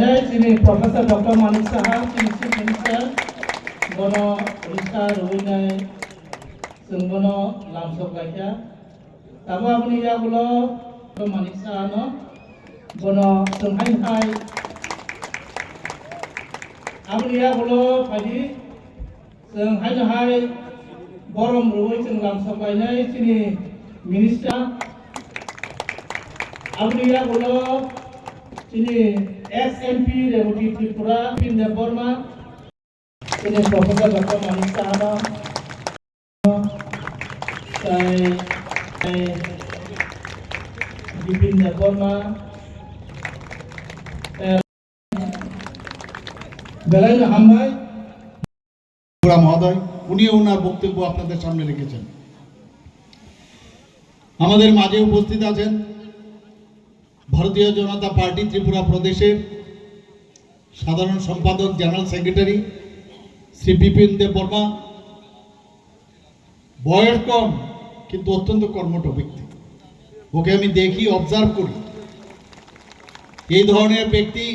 Lainnya sini Profesor Dr. Manik Saha, sini Chief Minister, bono Risa Ruinai, sengbono lamsok lainnya. Tamu apuni ya bulo Dr. Manik Saha no, bono senghai apuni ya bulo padi senghai borom ruwai seng lamsok lainnya sini Minister. Apuni ya bulo sini SNP Deputy Tripura Pinda Burma ini Profesor Dr. Manik Saha saya di Pinda Burma বেলায় হামবাই ত্রিপুরা মহোদয় উনি ওনার বক্তব্য আপনাদের সামনে রেখেছেন। আমাদের মাঝে উপস্থিত আছেন ভারতীয় জনতা পার্টি ত্রিপুরা প্রদেশের সাধারণ সম্পাদক জেনারেল সেক্রেটারি শ্রী বিপিন দেব বর্মা। বয়স কম কিন্তু অত্যন্ত কর্মঠ ব্যক্তি, ওকে আমি দেখি অবজার্ভ করি। এই ধরনের ব্যক্তি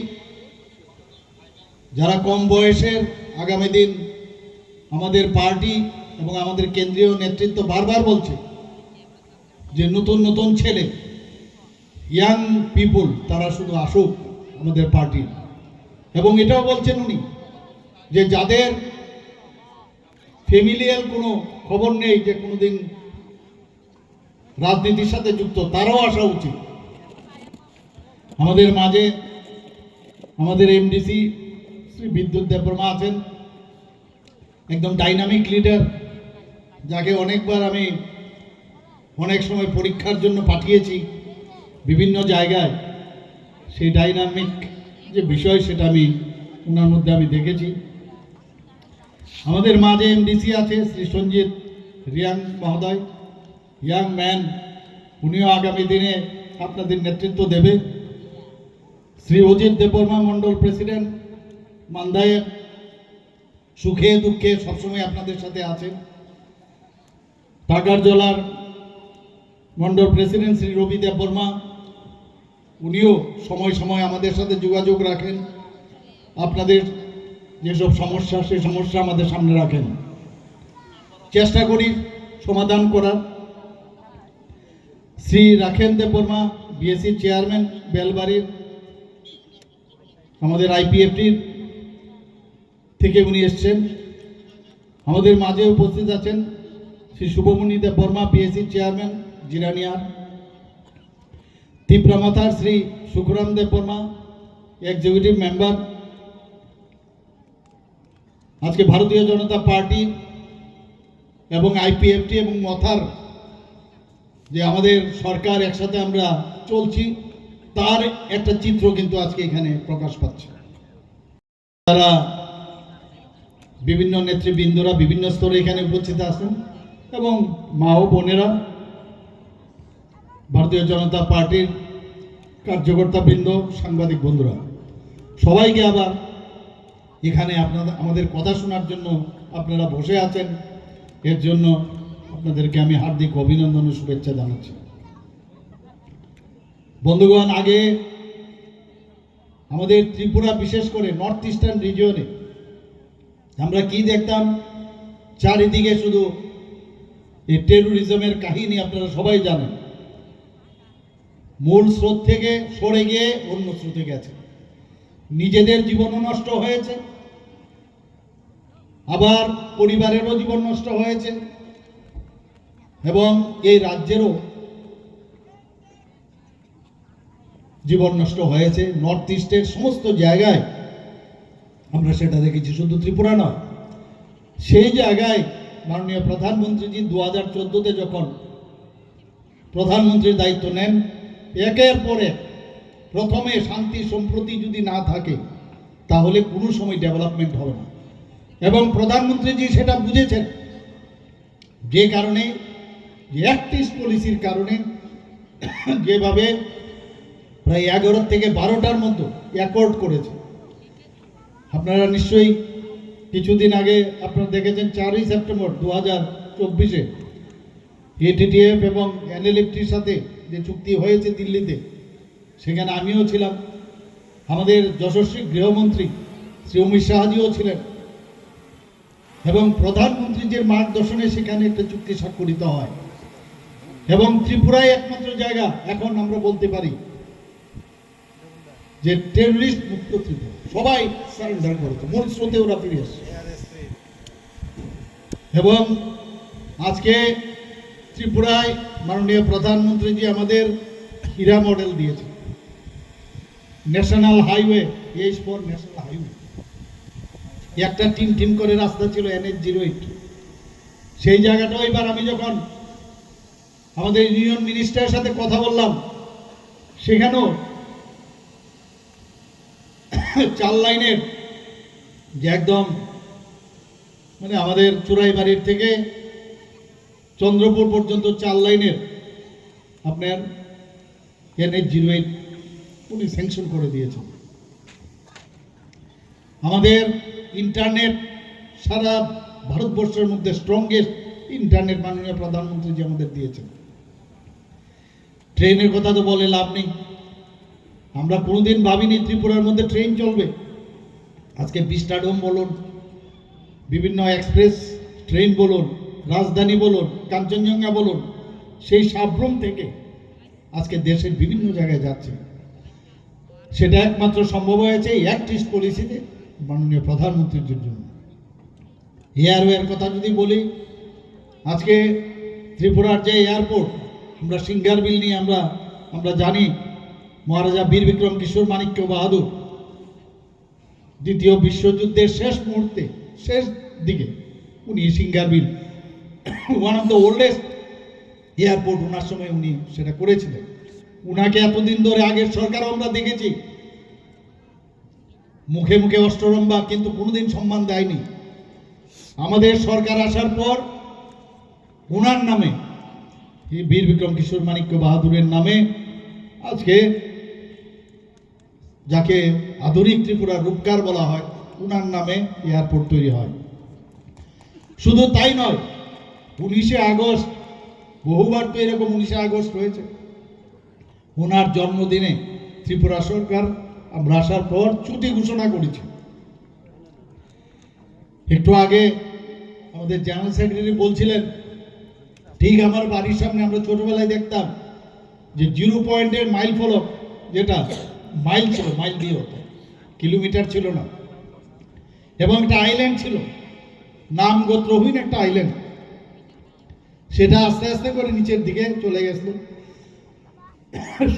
যারা কম বয়সের আগামী দিন আমাদের পার্টি এবং আমাদের কেন্দ্রীয় নেতৃত্ব বারবার বলছে যে নতুন নতুন ছেলে ইয়াং পিপুল তারা শুধু আসুক আমাদের পার্টি, এবং এটাও বলছেন উনি যে যাদের ফ্যামিলিয়াল কোনো খবর নেই যে কোনোদিন রাজনীতির সাথে যুক্ত তারাও আসা উচিত। আমাদের মাঝে আমাদের এমডিসি শ্রী বিদ্যুৎ দেববর্মা আছেন, একদম ডাইনামিক লিডার, যাকে অনেকবার আমি অনেক সময় পরীক্ষার জন্য পাঠিয়েছি বিভিন্ন জায়গায়। সেই ডাইনামিক যে বিষয় সেটা আমি ওনার মধ্যে আমি দেখেছি। আমাদের মাঝে এমডিসি আছে শ্রী সঞ্জিত রিয়াং মহোদয়, ইয়াং ম্যান, উনিও আগামী দিনে আপনাদের নেতৃত্ব দেবে। শ্রী অজিত দেববর্মা মন্ডল প্রেসিডেন্ট, মান্দায় সুখে দুঃখে সবসময় আপনাদের সাথে আছেন। টাকারজলার মন্ডল প্রেসিডেন্ট শ্রী রবি দেববর্মা, উনিও সময় সময় আমাদের সাথে যোগাযোগ রাখেন, আপনাদের যেসব সমস্যা সেই সমস্যা আমাদের সামনে রাখেন, চেষ্টা করি সমাধান করার। শ্রী রাখেন দেববর্মা বিএসসি চেয়ারম্যান বেলবাড়ির, আমাদের আইপিএফটির থেকে উনি এসছেন। আমাদের মাঝে উপস্থিত আছেন শ্রী শুভমণি দেববর্মা পিএসসি চেয়ারম্যান জিরানিয়ার। তিপ্রামাথার শ্রী সুখরাম দেববর্মা এক্সিকিউটিভ মেম্বার। আজকে ভারতীয় জনতা পার্টি এবং আইপিএফটি এবং মথার যে আমাদের সরকার একসাথে আমরা চলছি তার একটা চিত্র কিন্তু আজকে এখানে প্রকাশ পাচ্ছে। তারা বিভিন্ন নেতৃবৃন্দরা বিভিন্ন স্তরে এখানে উপস্থিত আছেন এবং মা ও বোনেরা, ভারতীয় জনতা পার্টির কার্যকর্তাবৃন্দ, সাংবাদিক বন্ধুরা, সবাইকে আবার এখানে আমাদের কথা শোনার জন্য আপনারা বসে আছেন, এর জন্য আপনাদেরকে আমি হার্দিক অভিনন্দন ও শুভেচ্ছা জানাচ্ছি। বন্ধুগণ, আগে আমাদের ত্রিপুরা, বিশেষ করে নর্থ ইস্টার্ন রিজিয়নে আমরা কি দেখতাম, চারিদিকে শুধু এই টেরোরিজমের কাহিনী আপনারা সবাই জানেন। মূল স্রোত থেকে সরে গিয়ে অন্য স্রোতে গেছে, নিজেদের জীবনও নষ্ট হয়েছে, আবার পরিবারেরও জীবন নষ্ট হয়েছে, এবং এই রাজ্যেরও জীবন নষ্ট হয়েছে। নর্থ ইস্টের সমস্ত জায়গায় আমরা সেটা দেখেছি, শুধু ত্রিপুরা নয়। সেই জায়গায় মাননীয় প্রধানমন্ত্রীজি 2014-তে যখন প্রধানমন্ত্রীর দায়িত্ব নেন, একের পরে প্রথমে শান্তি সম্প্রতি যদি না থাকে তাহলে কোনো সময় ডেভেলপমেন্ট হবে না, এবং প্রধানমন্ত্রীজি সেটা বুঝেছেন। যে কারণে অ্যাক্টিস্ট পলিসির কারণে যেভাবে প্রায় 11 থেকে 12টার মতো অ্যাকর্ড করেছে। আপনারা নিশ্চয়ই কিছুদিন আগে আপনারা দেখেছেন 4ই সেপ্টেম্বর 2024-এ এটিটিএফ এবং এনএলএফটির সাথে যে চুক্তি হয়েছে দিল্লিতে, সেখানে আমিও ছিলাম। আমাদের যশস্বী গৃহমন্ত্রী শ্রী অমিত শাহজিও ছিলেন এবং প্রধানমন্ত্রীর মার্গদর্শনে সেখানে একটা চুক্তি স্বাক্ষরিত হয় এবং ত্রিপুরায় একমাত্র জায়গা এখন আমরা বলতে পারি যে টেররিস্ট মুক্ত ত্রিপুরা, সবাই সারেন্ডার করেছে, মূল স্রোতে ওরা ফিরে এসছে। এবং আজকে ত্রিপুরায় মাননীয় প্রধানমন্ত্রীজি আমাদের হীরা মডেল দিয়েছে, national highway, H for national highway. একটা টিম করে রাস্তা ছিল NH-08, সেই জায়গাটাও এবার আমি যখন আমাদের ইউনিয়ন মিনিস্টারের সাথে কথা বললাম, সেখানেও 4 লাইনের যে একদম মানে আমাদের চুরাইবাড়ির থেকে চন্দ্রপুর পর্যন্ত 4 লাইনের আপনার NH-08 উনি স্যাংশন করে দিয়েছেন। আমাদের ইন্টারনেট সারা ভারতবর্ষের মধ্যে স্ট্রংগেস্ট ইন্টারনেট মাননীয় প্রধানমন্ত্রী যে আমাদের দিয়েছেন। ট্রেনের কথা তো বলে লাভ নেই, আমরা কোনোদিন ভাবিনি ত্রিপুরার মধ্যে ট্রেন চলবে। আজকে বিস্টাডোম বলুন, বিভিন্ন এক্সপ্রেস ট্রেন বলুন, রাজধানী বলুন, কাঞ্চনজঙ্ঘা বলুন, সেই সাবরুম থেকে আজকে দেশের বিভিন্ন জায়গায় যাচ্ছে। সেটা একমাত্র সম্ভব হয়েছে অ্যাক্ট ইস্ট পলিসিতে মাননীয় প্রধানমন্ত্রীর জন্য। এয়ারওয়ের কথা যদি বলি, আজকে ত্রিপুরার যে এয়ারপোর্ট, আমরা সিঙ্গারবিল নিয়ে আমরা জানি মহারাজা বীর বিক্রম কিশোর মাণিক্য বাহাদুর দ্বিতীয় বিশ্বযুদ্ধের শেষ মুহূর্তে, শেষ দিকে উনি Singerbhil one of the oldest airport, ওনার সময় উনি সেটা করেছিলেন। উনাকে এতদিন ধরে আগের সরকারও আমরা দেখেছি মুখে মুখে অষ্টরম্ভা, কিন্তু কোনোদিন সম্মান দেয়নি। আমাদের সরকার আসার পর ওনার নামে, বীর বিক্রম কিশোর মাণিক্য বাহাদুরের নামে, আজকে যাকে আধুনিক ত্রিপুরার রূপকার বলা হয়, ওনার নামে এয়ারপোর্ট তৈরি হয়। শুধু তাই নয়, 19শে আগস্ট, বহুবার তো এরকম 19শে আগস্ট হয়েছে, ওনার জন্মদিনে ত্রিপুরা সরকার আমরা আসার পর ছুটি ঘোষণা করেছি। একটু আগে আমাদের জেনারেল সেক্রেটারি বলছিলেন, ঠিক আমার বাড়ির সামনে আমরা ছোটবেলায় দেখতাম যে 0 পয়েন্টের মাইল ফলক, যেটা মাইল ছিল, মাইল দিয়ে হতো, কিলোমিটার ছিল না, এবং একটা আইল্যান্ড ছিল, নাম গোত্রহীন একটা আইল্যান্ড, সেটা আস্তে আস্তে করে নিচের দিকে চলে গেছিল।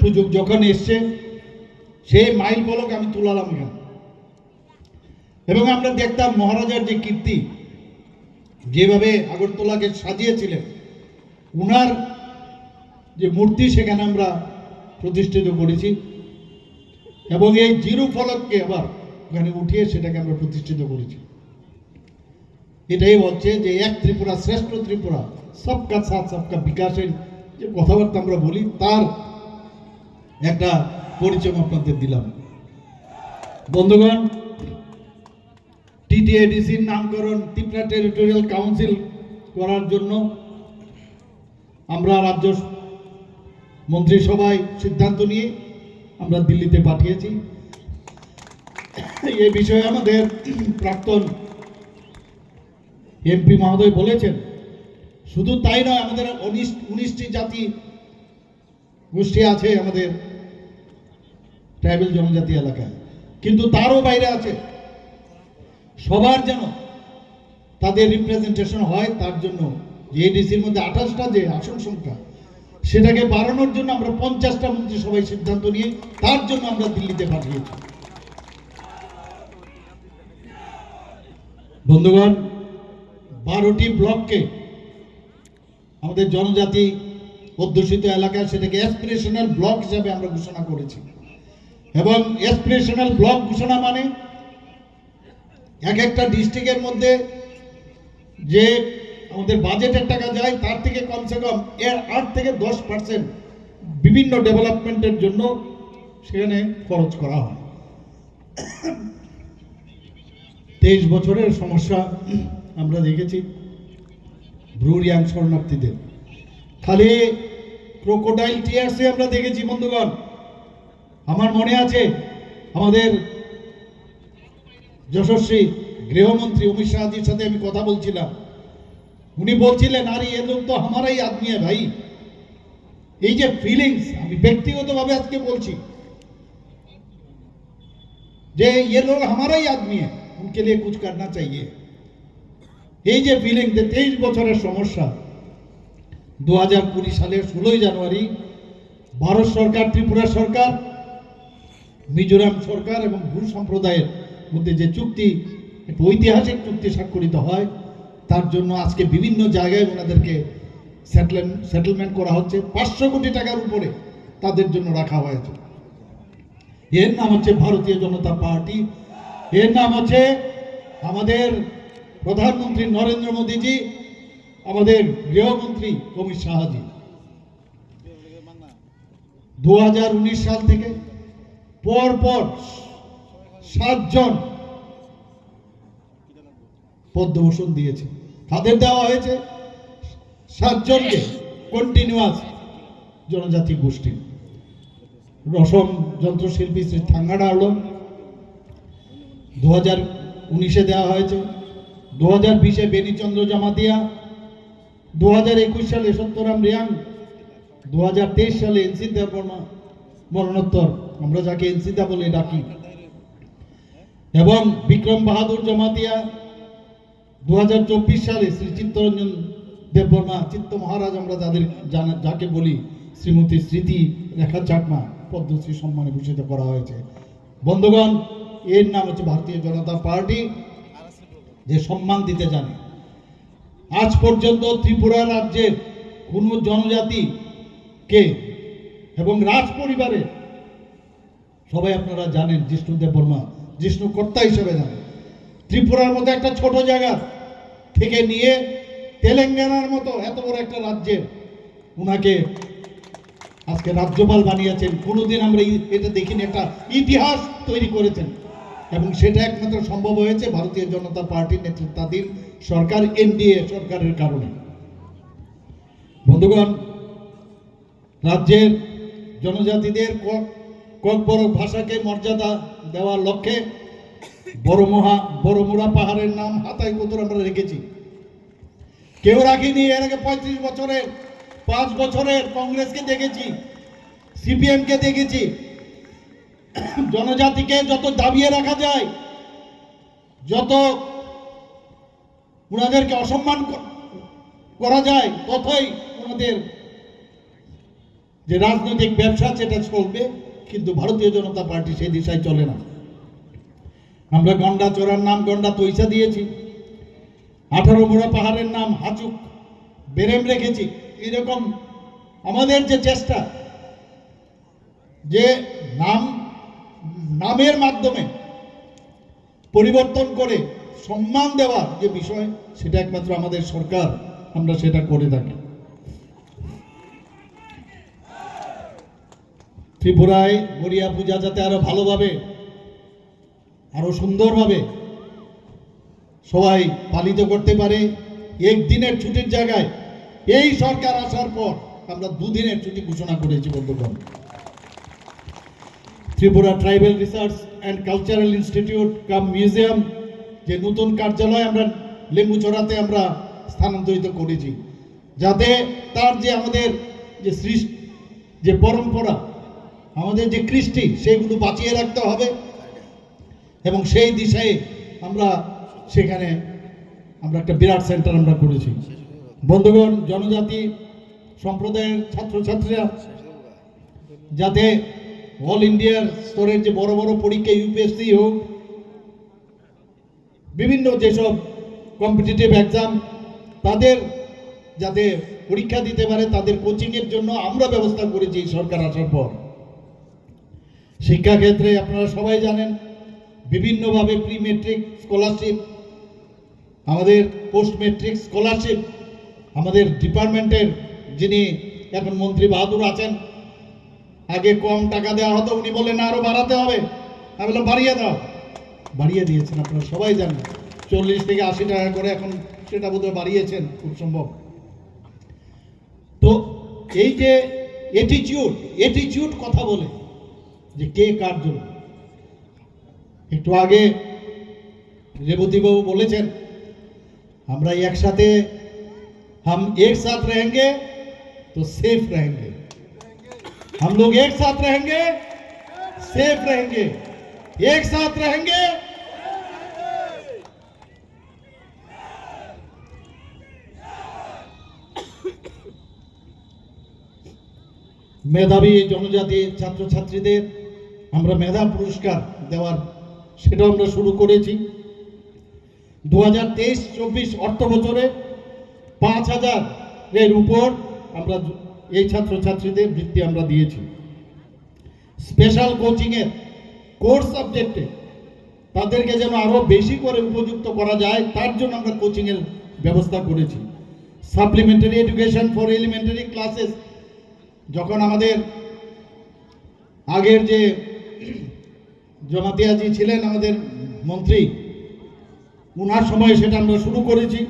সুযোগ যখন এসছে সেই মাইল ফলক আমি তুলালাম এখানে, এবং আমরা দেখতাম মহারাজার যে কীর্তি, যেভাবে আগরতলাকে সাজিয়েছিলেন, উনার যে মূর্তি সেখানে আমরা প্রতিষ্ঠিত করেছি, এবং এই 0 ফলককে আবার ওখানে উঠিয়ে সেটাকে আমরা প্রতিষ্ঠিত করেছি। এটাই বলছে যে এক ত্রিপুরা শ্রেষ্ঠ ত্রিপুরা, সবকা সাথ সবকা বিকাশের যে কথাবার্তা আমরা বলি, তার একটা পরিচয় আপনাদের দিলাম। বন্ধুগণ, TTADCর নামকরণ ত্রিপুরা টেরিটোরিয়াল কাউন্সিল করার জন্য আমরা রাজ্য মন্ত্রিসভায় সিদ্ধান্ত নিয়ে আমরা দিল্লিতে পাঠিয়েছি। এই বিষয়ে আমাদের প্রাক্তন MP মহোদয় বলেছেন, শুধু তাই নয়, আমাদের 19টি জাতি গোষ্ঠী আছে আমাদের ট্রাইবাল জনজাতি এলাকায়, কিন্তু তারও বাইরে আছে। সবার যেন তাদের রিপ্রেজেন্টেশন হয়, তার জন্য যে ADCর মধ্যে 28টা যে আসন সংখ্যা, সেটাকে বাড়ানোর জন্য আমরা 50টা মন্ত্রিসভায় সিদ্ধান্ত নিয়ে তার জন্য আমরা দিল্লিতে পাঠিয়েছি। বন্ধুগণ, 12টি ব্লককে আমাদের জনজাতি অধ্যুষিত এলাকায় সেটাকে অ্যাসপিরেশনাল ব্লক হিসাবে আমরা ঘোষণা করেছি। এবং অ্যাসপিরেশনাল ব্লক ঘোষণা মানে এক একটা ডিস্ট্রিক্টের মধ্যে যে আমাদের বাজেটের টাকা যায়, তার থেকে কমসে কম 8 থেকে 10% বিভিন্ন ডেভেলপমেন্টের জন্য সেখানে খরচ করা হয়। 23 বছরের সমস্যা আমরা দেখেছি ব্রুরিয়াং শরণার্থীদের, খালি ক্রোকোডাইল টিয়ার্সে আমরা দেখেছি। বন্ধুগণ, আমার মনে আছে আমাদের যশস্বী গৃহমন্ত্রী অমিত শাহজির সাথে আমি কথা বলছিলাম, উনি বলছিলেন আরে এ লোক তো আমারাই আদমি ভাই। এই যে ফিলিংস, আমি ব্যক্তিগতভাবে আজকে বলছি যে ये लोग हमारा ही आदमी है, उनके लिए कुछ करना चाहिए। এই যে ফিলিং, 23 বছরের সমস্যা, 2020 সালের 16 জানুয়ারি ভারত সরকার, ত্রিপুরা সরকার, মিজোরাম সরকার এবং ভূ সম্প্রদায়ের মধ্যে যে চুক্তি, একটা ঐতিহাসিক চুক্তি স্বাক্ষরিত হয়, তার জন্য আজকে বিভিন্ন জায়গায় ওনাদেরকে সেটেলমেন্ট করা হচ্ছে। 500 কোটি টাকার উপরে তাদের জন্য রাখা হয়েছে। এর নাম হচ্ছে ভারতীয় জনতা পার্টি, এর নাম হচ্ছে আমাদের প্রধানমন্ত্রী নরেন্দ্র মোদীজি, আমাদের গৃহমন্ত্রী অমিত শাহজি। 2019 সাল থেকে পরপর 7 জন পদ্মভূষণ দিয়েছে। কাদের দেওয়া হয়েছে? 7 জনকে, কন্টিনিউয়াস জনজাতি গোষ্ঠী। রসম যন্ত্রশিল্পী শ্রী থাঙ্গাড়া হল 2019-এ দেওয়া হয়েছে, 2020-এ বেনিচন্দ্র জামাতিয়া, 2021 সালে সত্যরাম রিয়াং, 2023 সালে এনসিদা বর্মা মরণোত্তর, আমরা যাকে এনসিদা বলে ডাকি, এবং বিক্রম বাহাদুর জমাতিয়া। 2024 সালে শ্রী চিত্তরঞ্জন দেববর্মা, চিত্ত মহারাজ আমরা যাদের যাকে বলি, শ্রীমতী স্মৃতি রেখা চাকমা পদ্মশ্রী সম্মানে ভূষিত করা হয়েছে। বন্ধুগণ, এর নাম হচ্ছে ভারতীয় জনতা পার্টি, যে সম্মান দিতে জানে। আজ পর্যন্ত ত্রিপুরা রাজ্যের কোন জনজাতিকে এবং রাজ পরিবারে, সবাই আপনারা জানেন, জিষ্ণু দেববর্মা জিষ্ণু কর্তা হিসেবে জানেন, ত্রিপুরার মতো একটা ছোট জায়গা থেকে নিয়ে তেলেঙ্গানার মতো এত বড় একটা রাজ্যের উনাকে আজকে রাজ্যপাল বানিয়েছেন। কোনোদিন আমরা এটা দেখিনি, একটা ইতিহাস তৈরি করেছেন, এবং সেটা একমাত্র সম্ভব হয়েছে ভারতীয় জনতা পার্টির নেতৃত্বাধীন সরকার, এনডিএ সরকারের কারণে। বন্ধুগণ, রাজ্যের জনজাতিদের ককবরক ভাষাকে মর্যাদা দেওয়ার লক্ষ্যে বড়মুড়া পাহাড়ের নাম হাতায় কুতুর আমরা রেখেছি। কেউ রাখিনি। এর আগে 35 বছরের 5 বছরের কংগ্রেসকে দেখেছি, সিপিএমকে দেখেছি। জনজাতিকে যত দাবিয়ে রাখা যায়, যত ওনাদেরকে অসম্মান করা যায়, ততই ওনাদের যে রাজনৈতিক ব্যবসা সেটা চলবে। কিন্তু ভারতীয় জনতা পার্টি সেই দিশায় চলে না। আমরা গন্ডা চোরার নাম গন্ডা তৈসা দিয়েছি, 18 মুড়া পাহাড়ের নাম হাচুক বেরেম রেখেছি। এরকম আমাদের যে চেষ্টা, যে নামের মাধ্যমে পরিবর্তন করে সম্মান দেওয়ার যে বিষয়, সেটা একমাত্র আমাদের সরকার, আমরা সেটা করে থাকি। ত্রিপুরায় গড়িয়া পূজা যাতে আরো ভালোভাবে, আরো সুন্দরভাবে সবাই পালিত করতে পারে, একদিনের ছুটির জায়গায় এই সরকার আসার পর আমরা 2 দিনের ছুটি ঘোষণা করেছি। বন্ধুগণ, Tripura tribal research and cultural institute cum museum, যে নতুন কার্যালয় আমরা লেম্বুচড়াতে আমরা স্থানান্তরিত করেছি, যাতে তার যে আমাদের যে সৃষ্টি, যে পরম্পরা, আমাদের যে কৃষ্টি, সেগুলো বাঁচিয়ে রাখতে হবে। এবং সেই দিশায় আমরা সেখানে আমরা একটা বিরাট সেন্টার আমরা করেছি। বন্ধুগণ, জনজাতি সম্প্রদায়ের ছাত্রছাত্রীরা যাতে অল ইন্ডিয়ার স্তরের যে বড় বড় পরীক্ষা, ইউপিএসসি হোক, বিভিন্ন যেসব কম্পিটিটিভ এক্সাম, তাদের যাতে পরীক্ষা দিতে পারে, তাদের কোচিংয়ের জন্য আমরা ব্যবস্থা করেছি সরকার আসার পর। শিক্ষাক্ষেত্রে আপনারা সবাই জানেন, বিভিন্নভাবে প্রি মেট্রিক স্কলারশিপ, আমাদের পোস্ট মেট্রিক স্কলারশিপ, আমাদের ডিপার্টমেন্টের যিনি এখন মন্ত্রী বাহাদুর আছেন, আগে কম টাকা দেওয়া হতো, উনি বললেন আরো বাড়াতে হবে। আমি বললাম বাড়িয়ে দাও, বাড়িয়ে দিয়েছেন। আপনারা সবাই জানেন 40 থেকে 80 টাকা করে এখন সেটা বোধহয় বাড়িয়েছেন খুব সম্ভব। তো এই যে অ্যাটিটিউড কথা বলে যে কে কার জন্য, একটু আগে রেবতীবাবু বলেছেন আমরা একসাথে हम एक साथ रहेंगे तो सेफ रहेंगे, हम लोग एक साथ रहेंगे सेफ रहेंगे, एक साथ रहेंगे। মেধাবী জনজাতি ছাত্রছাত্রীদের আমরা মেধা পুরস্কার দেওয়ার সেটাও আমরা শুরু করেছি। 2023-24 অর্থ বছরে 5,000 এর উপর আমরা এই ছাত্রছাত্রীদের বৃত্তি আমরা দিয়েছি। স্পেশাল কোচিংয়ের কোর্স সাবজেক্টে তাদেরকে যেন আরও বেশি করে উপযুক্ত করা যায় তার জন্য আমরা কোচিংয়ের ব্যবস্থা করেছি। Supplementary education for elementary classes, যখন আমাদের আগের যে জমাতিয়াজি ছিলেন আমাদের মন্ত্রী, ওনার সময় সেটা আমরা শুরু করেছি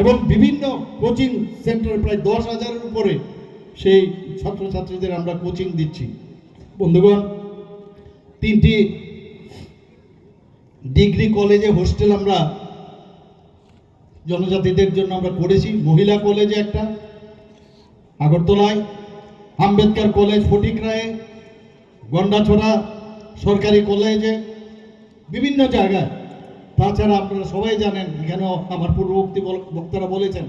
এবং বিভিন্ন কোচিং সেন্টার প্রায় 10,000-এর উপরে সেই ছাত্রছাত্রীদের আমরা কোচিং দিচ্ছি। বন্ধুগণ, 3টি ডিগ্রি কলেজে হোস্টেল আমরা জনজাতিদের জন্য আমরা করেছি। মহিলা কলেজে একটা আগরতলায়, আম্বেদকর কলেজ ফটিকরায়ে, গন্ডাছড়া সরকারি কলেজে, বিভিন্ন জায়গায়। তাছাড়া আপনারা সবাই জানেন, এখানে আমার পূর্ববর্তী বক্তারা বলেছেন,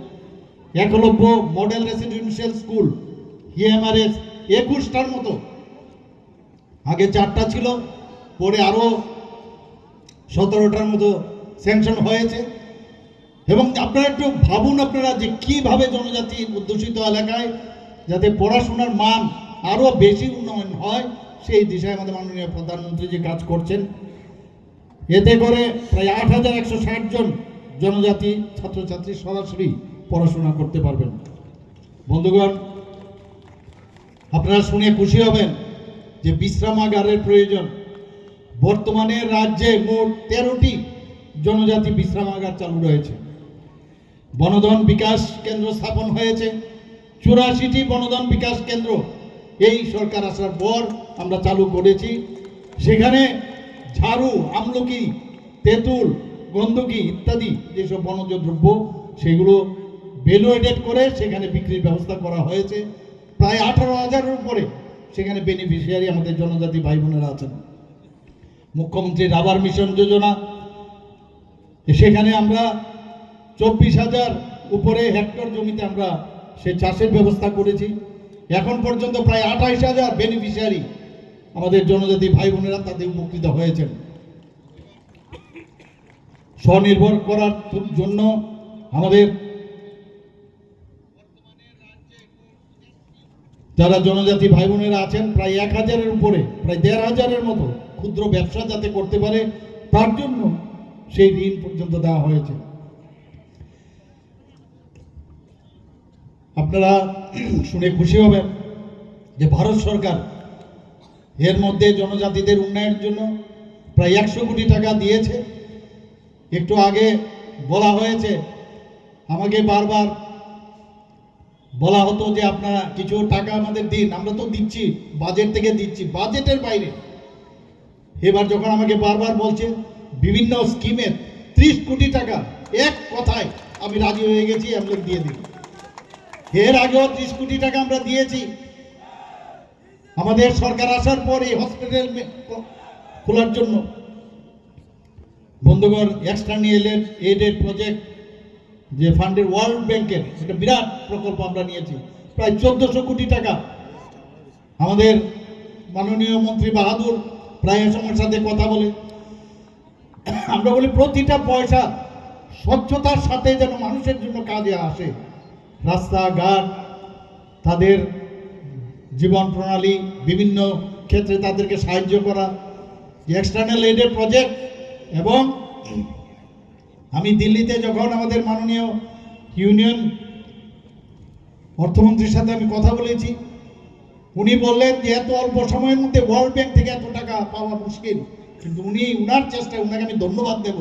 Eklavya model residential school EMRS 21টার মতো, আগে 4টা ছিল, পরে আরও 17টার মতো স্যাংশন হয়েছে। এবং আপনারা একটু ভাবুন আপনারা যে কীভাবে জনজাতি অধ্যুষিত এলাকায় যাতে পড়াশোনার মান আরও বেশি উন্নয়ন হয়, সেই দিশায় আমাদের মাননীয় প্রধানমন্ত্রী যে কাজ করছেন। এতে করে প্রায় 8,160 জন জনজাতি ছাত্রছাত্রী সরাসরি পড়াশোনা করতে পারবেন। বন্ধুগণ, আপনারা শুনে খুশি হবেন যে বিশ্রামাগারের প্রয়োজন। বর্তমানে রাজ্যে মোট 13টি জনজাতি বিশ্রামাগার চালু রয়েছে। বনধন বিকাশ কেন্দ্র স্থাপন হয়েছে, 84টি বনধন বিকাশ কেন্দ্র এই সরকার আসার পর আমরা চালু করেছি। সেখানে ঝাড়ু, আমলকি, তেঁতুল, গন্ধকি ইত্যাদি যেসব বনজ দ্রব্য সেগুলো ভ্যালুয়েটেড করে সেখানে বিক্রির ব্যবস্থা করা হয়েছে। প্রায় 18,000-এর উপরে সেখানে বেনিফিশিয়ারি আমাদের জনজাতি ভাই বোনেরা আছেন। মুখ্যমন্ত্রী রাবার মিশন যোজনা, সেখানে আমরা 24,000 উপরে হেক্টর জমিতে আমরা সে চাষের ব্যবস্থা করেছি। এখন পর্যন্ত প্রায় 28,000 বেনিফিশিয়ারি আমাদের জনজাতি ভাই বোনেরা তাদের উপকৃত হয়েছেন। স্বনির্ভর করার জন্য আমাদের যারা জনজাতি ভাই বোনেরা আছেন প্রায় 1,000-এর উপরে, প্রায় 1,500-এর মতো ক্ষুদ্র ব্যবসা যাতে করতে পারে তার জন্য সেই ঋণ পর্যন্ত দেওয়া হয়েছে। আপনারা শুনে খুশি হবেন যে ভারত সরকার এর মধ্যে জনজাতিদের উন্নয়নের জন্য প্রায় 100 কোটি টাকা দিয়েছে। একটু আগে বলা হয়েছে, আমাকে বারবার বলা হতো যে আপনারা কিছু টাকা আমাদের দিন, আমরা তো দিচ্ছি, বাজেট থেকে দিচ্ছি, বাজেটের বাইরে। এবার যখন আমাকে বারবার বলছে বিভিন্ন স্কিমের 30 কোটি টাকা, এক কথায় আমি রাজি হয়ে গেছি, আমি দিয়ে দিই। এর আগেও 30 কোটি টাকা আমরা দিয়েছি। আমাদের সরকার আসার পর এই হসপিটাল খোলার জন্য। বন্ধুগণ, এক্সটার্নাল এইডের প্রজেক্ট যে ফান্ডের ওয়ার্ল্ড ব্যাংকের একটা বিরাট প্রকল্প আমরা নিয়েছি, প্রায় 1400 কোটি টাকা। আমাদের মাননীয় মন্ত্রী বাহাদুর প্রায় সময়ের সাথে কথা বলে আমরা বলি প্রতিটা পয়সা স্বচ্ছতার সাথে যেন মানুষের জন্য কাজে আসে। রাস্তাঘাট, তাদের জীবন প্রণালী, বিভিন্ন ক্ষেত্রে তাদেরকে সাহায্য করা, এক্সটার্নাল এইডের প্রজেক্ট। এবং আমি দিল্লিতে যখন আমাদের মাননীয় ইউনিয়ন অর্থমন্ত্রীর সাথে আমি কথা বলেছি, উনি বললেন যে এত অল্প সময়ের মধ্যে ওয়ার্ল্ড ব্যাংক থেকে এত টাকা পাওয়া মুশকিল, কিন্তু উনি উনার চেষ্টায়, উনাকে আমি ধন্যবাদ দেব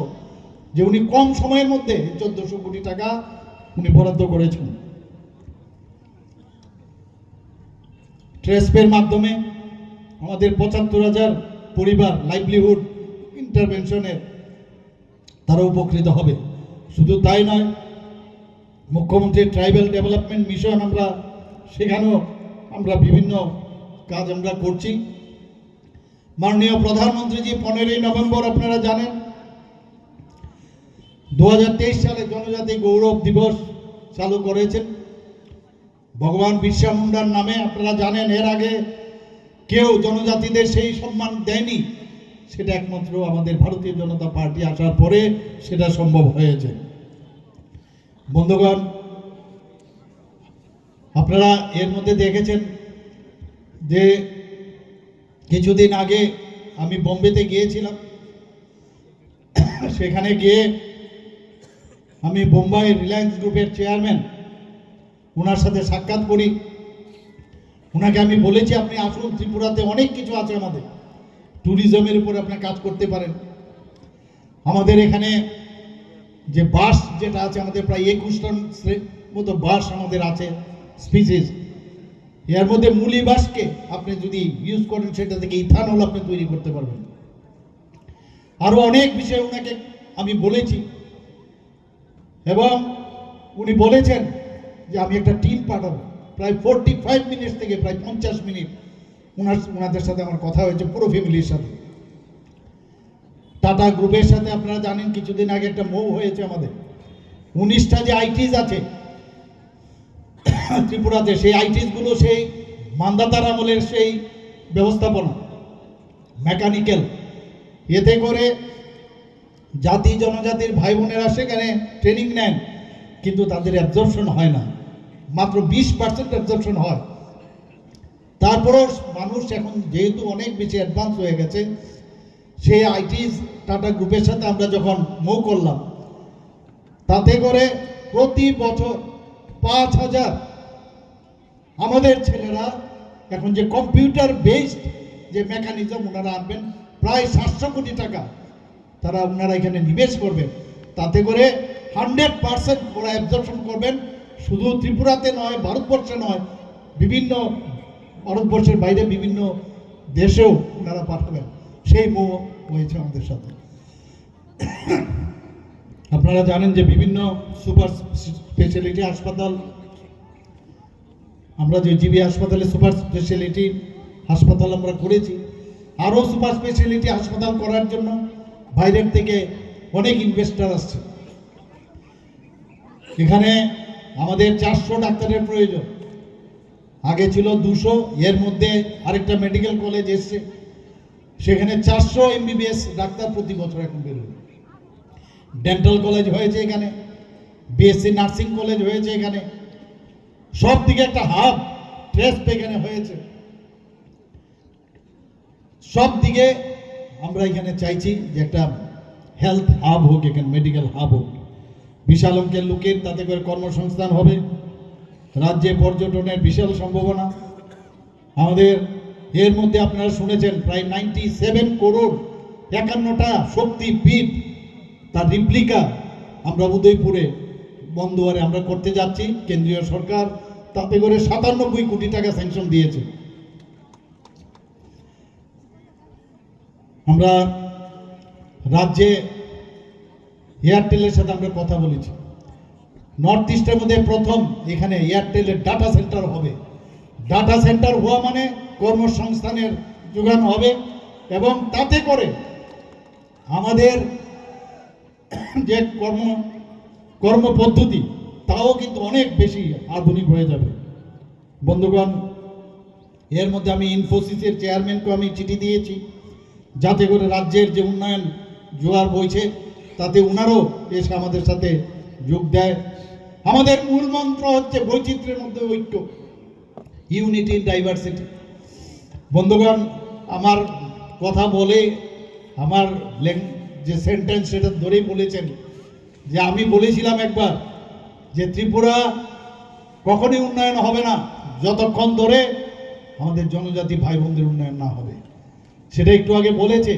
যে উনি কম সময়ের মধ্যে 1400 কোটি টাকা উনি বরাদ্দ করেছেন। ট্রেসপের মাধ্যমে আমাদের 75,000 পরিবার লাইভলিহুড ইন্টারভেনশনে তারা উপকৃত হবে। শুধু তাই নয়, মুখ্যমন্ত্রী ট্রাইবাল ডেভেলপমেন্ট মিশন আমরা সেখানেও আমরা বিভিন্ন কাজ আমরা করছি। মাননীয় প্রধানমন্ত্রীজি 15ই নভেম্বর আপনারা জানেন 2023 সালে জনজাতি গৌরব দিবস চালু করেছেন ভগবান বিরসা মুন্ডার নামে। আপনারা জানেন এর আগে কেউ জনজাতিদের সেই সম্মান দেয়নি, সেটা একমাত্র আমাদের ভারতীয় জনতা পার্টি আসার পরে সেটা সম্ভব হয়েছে। বন্ধুগণ, আপনারা এর মধ্যে দেখেছেন যে কিছুদিন আগে আমি বোম্বেতে গিয়েছিলাম। সেখানে গিয়ে আমি বোম্বাই রিলায়েন্স গ্রুপের চেয়ারম্যান ওনার সাথে সাক্ষাৎ করি। ওনাকে আমি বলেছি আপনি আসুন, ত্রিপুরাতে অনেক কিছু আছে, আমাদের ট্যুরিজমের উপর আপনি কাজ করতে পারেন। আমাদের এখানে যে বাস যেটা আছে, আমাদের প্রায় 21টার মতো বাস আমাদের আছে স্পিসিস। এর মধ্যে মূলি বাসকে আপনি যদি ইউজ করেন সেটা থেকে ইথানল আপনি তৈরি করতে পারবেন। আরও অনেক বিষয় ওনাকে আমি বলেছি এবং উনি বলেছেন যে আমি একটা টিম পাঠাবো। প্রায় 45 মিনিট থেকে প্রায় 50 মিনিট ওনাদের সাথে আমার কথা হয়েছে, পুরো ফ্যামিলির সাথে। টাটা গ্রুপের সাথে আপনারা জানেন কিছুদিন আগে একটা মৌ হয়েছে আমাদের। 19টা যে আইটিস আছে ত্রিপুরাতে, সেই আইটিসগুলো সেই মান্দাতার আমলের সেই ব্যবস্থাপনা মেকানিক্যাল, এতে করে জাতি জনজাতির ভাই বোনেরা সেখানে ট্রেনিং নেন, কিন্তু তাদের অ্যাবজর্পশন হয় না, মাত্র 20% অ্যাবজর্পশন হয়। তারপরেও মানুষ এখন যেহেতু অনেক বেশি অ্যাডভান্স হয়ে গেছে, সেই আইটিস টাটা গ্রুপের সাথে আমরা যখন মৌ করলাম, তাতে করে প্রতি বছর 5000 আমাদের ছেলেরা এখন যে কম্পিউটার বেসড যে মেকানিজম ওনারা আনবেন, প্রায় 700 কোটি টাকা তারা ওনারা এখানে নিবেশ করবেন। তাতে করে 100% ওরা অ্যাবজর্পশন করবেন, শুধু ত্রিপুরাতে নয়, ভারতবর্ষে নয়, বিভিন্ন ভারতবর্ষের বাইরে বিভিন্ন দেশেও ওনারা পাঠাবেন। সেই মৌ হয়েছে আমাদের সাথে। আপনারা জানেন যে বিভিন্ন সুপার স্পেশালিটি হাসপাতাল, আমরা যে জিবি হাসপাতালে সুপার স্পেশালিটি হাসপাতাল আমরা করেছি। আরও সুপার স্পেশালিটি হাসপাতাল করার জন্য বাইরের থেকে অনেক ইনভেস্টার আসছে। এখানে আমাদের 400 ডাক্তারের প্রয়োজন, আগে ছিল 200। এর মধ্যে আরেকটা মেডিকেল কলেজ এসছে, সেখানে 400 MBBS ডাক্তার প্রতি বছর এখন বেরোবে। ডেন্টাল কলেজ হয়েছে এখানে, বিএসসি নার্সিং কলেজ হয়েছে এখানে, সব দিকে একটা হাব ট্রেস্ট এখানে হয়েছে। সব দিকে আমরা এখানে চাইছি যে একটা হেলথ হাব হোক, এখানে মেডিকেল হাব হোক, বিশাল অঙ্কের লোকের তাতে করে কর্মসংস্থান হবে। রাজ্যে পর্যটনের বিশাল সম্ভাবনা আমাদের। এর মধ্যে আপনারা শুনেছেন প্রায় 97 করোড় 51টা শক্তিপীঠ তার রিপ্লিকা আমরা উদয়পুরে বন্দোয়ারে আমরা করতে যাচ্ছি। কেন্দ্রীয় সরকার তাতে করে 97 কোটি টাকা স্যাংশন দিয়েছে। আমরা রাজ্যে এয়ারটেলের সাথে আমরা কথা বলেছি, নর্থ ইস্টের মধ্যে প্রথম এখানে এয়ারটেলের ডাটা সেন্টার হবে। ডাটা সেন্টার হওয়া মানে কর্মসংস্থানের যোগান হবে এবং তাতে করে আমাদের যে কর্মপদ্ধতি তাও কিন্তু অনেক বেশি আধুনিক হয়ে যাবে। বন্ধুগণ, এর মধ্যে আমি ইনফোসিসের চেয়ারম্যানকে আমি চিঠি দিয়েছি, যাতে করে রাজ্যের যে উন্নয়ন জোয়ার বইছে তাতে ওনারও এসে আমাদের সাথে যোগ দেয়। আমাদের মূল মন্ত্র হচ্ছে বৈচিত্র্যের মধ্যে ঐক্য, ইউনিটি ইন ডাইভার্সিটি। বন্ধুগণ, আমার কথা বলে আমার যে সেন্টেন্স সেটা ধরেই বলেছেন যে আমি বলেছিলাম একবার যে ত্রিপুরা কখনই উন্নয়ন হবে না যতক্ষণ ধরে আমাদের জনজাতি ভাই বোনদের উন্নয়ন না হবে। সেটা একটু আগে বলেছে।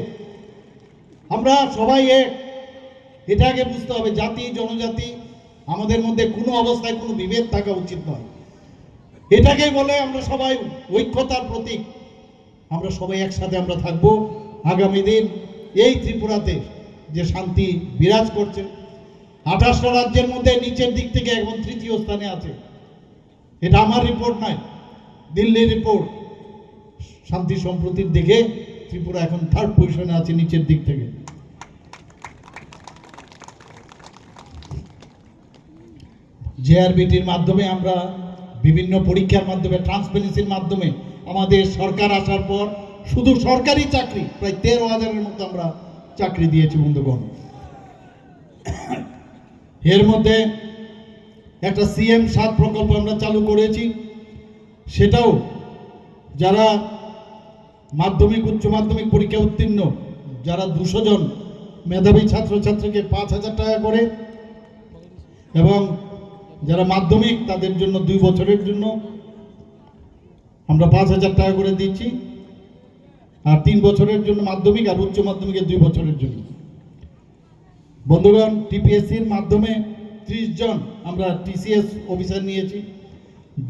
আমরা সবাই এটা আগে বুঝতে হবে, জাতি জনজাতি আমাদের মধ্যে কোনো অবস্থায় কোনো বিভেদ থাকা উচিত নয়। এটাকেই বলে আমরা সবাই ঐক্যতার প্রতীক। আমরা সবাই একসাথে আমরা থাকবো। আগামী দিন এই ত্রিপুরাতে যে শান্তি বিরাজ করছে। 28টা রাজ্যের মধ্যে নিচের দিক থেকে এখন 3য় স্থানে আছে। এটা আমার রিপোর্ট নয়, দিল্লির রিপোর্ট। শান্তি সম্প্রতির দিকে ত্রিপুরা এখন 3rd পজিশনে আছে নিচের দিক থেকে। জেআরবিটির মাধ্যমে আমরা বিভিন্ন পরীক্ষার মাধ্যমে, ট্রান্সপারেন্সির মাধ্যমে আমাদের সরকার আসার পর শুধু সরকারি চাকরি প্রায় 13,000-এর মতো আমরা চাকরি দিয়েছি বন্ধুগণ। এর মধ্যে একটা CM7 প্রকল্প আমরা চালু করেছি, সেটাও যারা মাধ্যমিক উচ্চ মাধ্যমিক পরীক্ষা উত্তীর্ণ যারা 200 জন মেধাবী ছাত্রছাত্রীকে 5,000 টাকা করে, এবং যারা মাধ্যমিক তাদের জন্য 2 বছরের জন্য আমরা 5,000 টাকা করে দিচ্ছি, আর 3 বছরের জন্য মাধ্যমিক, আর উচ্চ মাধ্যমিকের 2 বছরের জন্য। বন্ধুগণ, TPSCর মাধ্যমে 30 জন আমরা TCS অফিসার নিয়েছি,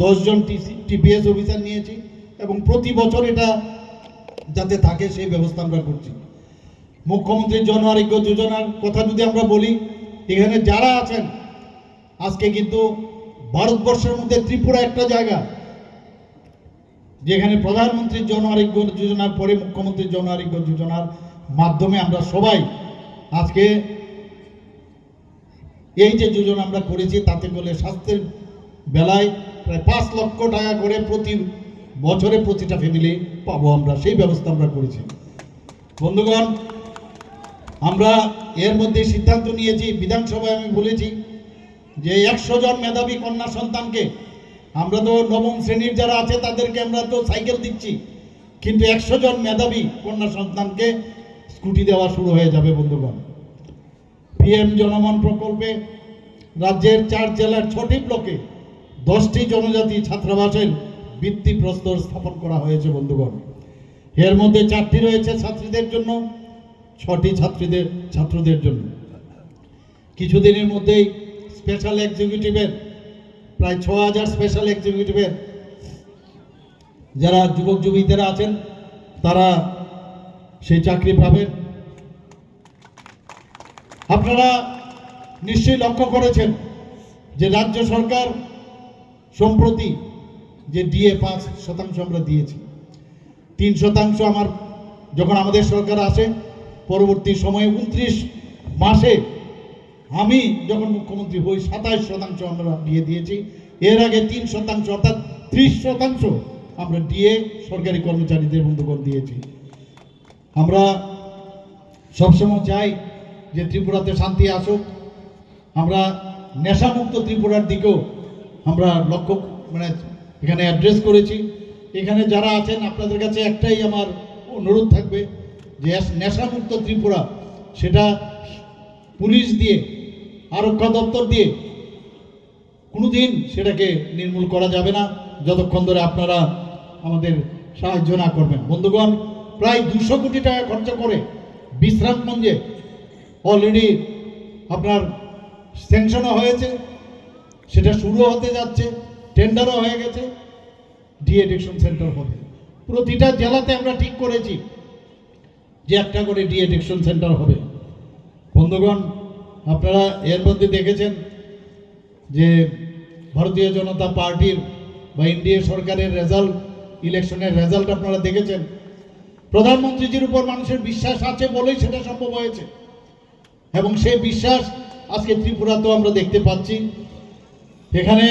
10 জন TPS অফিসার নিয়েছি, এবং প্রতি বছর এটা যাতে থাকে সেই ব্যবস্থা আমরা করছি। মুখ্যমন্ত্রী জন আরোগ্য যোজনার কথা যদি আমরা বলি, এখানে যারা আছেন আজকে কিন্তু ভারতবর্ষের মধ্যে ত্রিপুরা একটা জায়গা যেখানে প্রধানমন্ত্রীর জন আরোগ্য যোজনার পরে মুখ্যমন্ত্রীর জন আরোগ্য যোজনার মাধ্যমে আমরা সবাই আজকে এই যে যোজনা আমরা করেছি তাতে করে স্বাস্থ্যের বেলায় প্রায় 5 লক্ষ টাকা করে প্রতি বছরে প্রতিটা ফ্যামিলি পাবো আমরা, সেই ব্যবস্থা আমরা করেছি। বন্ধুগণ, আমরা এর মধ্যে সিদ্ধান্ত নিয়েছি, বিধানসভায় আমি বলেছি যে 100 জন মেধাবী কন্যা সন্তানকে, আমরা তো 9ম শ্রেণীর যারা আছে তাদেরকে আমরা তো সাইকেল দিচ্ছি, কিন্তু 100 জন মেধাবী কন্যা সন্তানকে স্কুটি দেওয়া শুরু হয়ে যাবে বন্ধুগণ। PM জনমন প্রকল্পে রাজ্যের 4 জেলার 6টি ব্লকে 10টি জনজাতি ছাত্রাবাসের ভিত্তিপ্রস্তর স্থাপন করা হয়েছে বন্ধুগণ। এর মধ্যে 4টি রয়েছে ছাত্রীদের জন্য, 6টি ছাত্রদের জন্য। কিছুদিনের মধ্যেই স্পেশাল এক্সিকিউটিভের প্রায় 6,000 স্পেশাল এক্সিকিউটিভের যারা যুবক যুবতীরা আছেন তারা সেই চাকরি পাবেন। আপনারা নিশ্চয়ই লক্ষ্য করেছেন যে রাজ্য সরকার সম্প্রতি যে DA 5% আমরা দিয়েছি, 3% আমার যখন আমাদের সরকার আসে পরবর্তী সময়ে 29 মাসে আমি যখন মুখ্যমন্ত্রী হই 27% আমরা DA দিয়েছি। এর আগে 3% অর্থাৎ 30% আমরা DA সরকারি কর্মচারীদের বন্ধুগণ দিয়েছি। আমরা সবসময় চাই যে ত্রিপুরাতে শান্তি আসুক, আমরা নেশামুক্ত ত্রিপুরার দিকেও আমরা লক্ষ্য এখানে অ্যাড্রেস করেছি। এখানে যারা আছেন আপনাদের কাছে একটাই আমার অনুরোধ থাকবে যে নেশামুক্ত ত্রিপুরা সেটা পুলিশ দিয়ে, আরক্ষা দপ্তর দিয়ে কোনোদিন সেটাকে নির্মূল করা যাবে না যতক্ষণ ধরে আপনারা আমাদের সাহায্য না করবেন। বন্ধুগণ, প্রায় 200 কোটি টাকা খরচ করে বিশ্রামগঞ্জে অলরেডি আপনার স্যাংশনও হয়েছে, সেটা শুরু হতে যাচ্ছে, টেন্ডারও হয়ে গেছে, ডি-অ্যাডিকশন সেন্টার হবে। প্রতিটা জেলাতে আমরা ঠিক করেছি যে একটা করে ডি-অ্যাডিকশন সেন্টার হবে। বন্ধুগণ, আপনারা এর মধ্যে দেখেছেন যে ভারতীয় জনতা পার্টির বা এনডিএ সরকারের রেজাল্ট, ইলেকশনের রেজাল্ট আপনারা দেখেছেন। প্রধানমন্ত্রীজির উপর মানুষের বিশ্বাস আছে বলেই সেটা সম্ভব হয়েছে, এবং সেই বিশ্বাস আজকে ত্রিপুরাতেও আমরা দেখতে পাচ্ছি। এখানে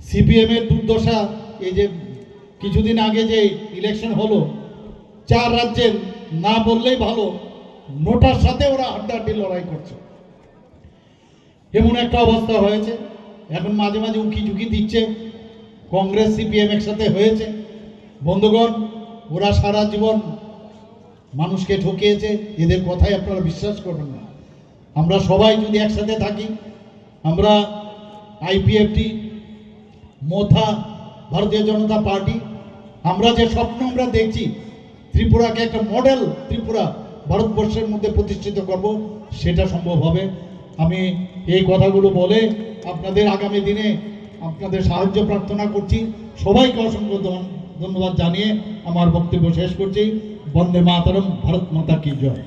CPM এর দুর্দশা, এই যে কিছুদিন আগে যে ইলেকশন হলো 4 রাজ্যের, না বললেই ভালো, নোটার সাথে ওরা হাড্ডাহাড্ডি লড়াই করছে, এমন একটা অবস্থা হয়েছে। এখন মাঝে মাঝে উকি ঝুঁকি দিচ্ছে কংগ্রেস CPM একসাথে হয়েছে। বন্ধুগণ, ওরা সারা জীবন মানুষকে ঠকিয়েছে, এদের কথাই আপনারা বিশ্বাস করবেন না। আমরা সবাই যদি একসাথে থাকি, আমরা IPFT, মোথা, ভারতীয় জনতা পার্টি, আমরা যে স্বপ্ন আমরা দেখছি ত্রিপুরাকে একটা মডেল ত্রিপুরা ভারতবর্ষের মধ্যে প্রতিষ্ঠিত করব, সেটা সম্ভব হবে। আমি এই কথাগুলো বলে আপনাদের আগামী দিনে আপনাদের সাহায্য প্রার্থনা করছি। সবাইকে অসংখ্য ধন্যবাদ জানিয়ে আমার বক্তব্য শেষ করছি। বন্দে মাতরম, ভারত মাতা কি জয়।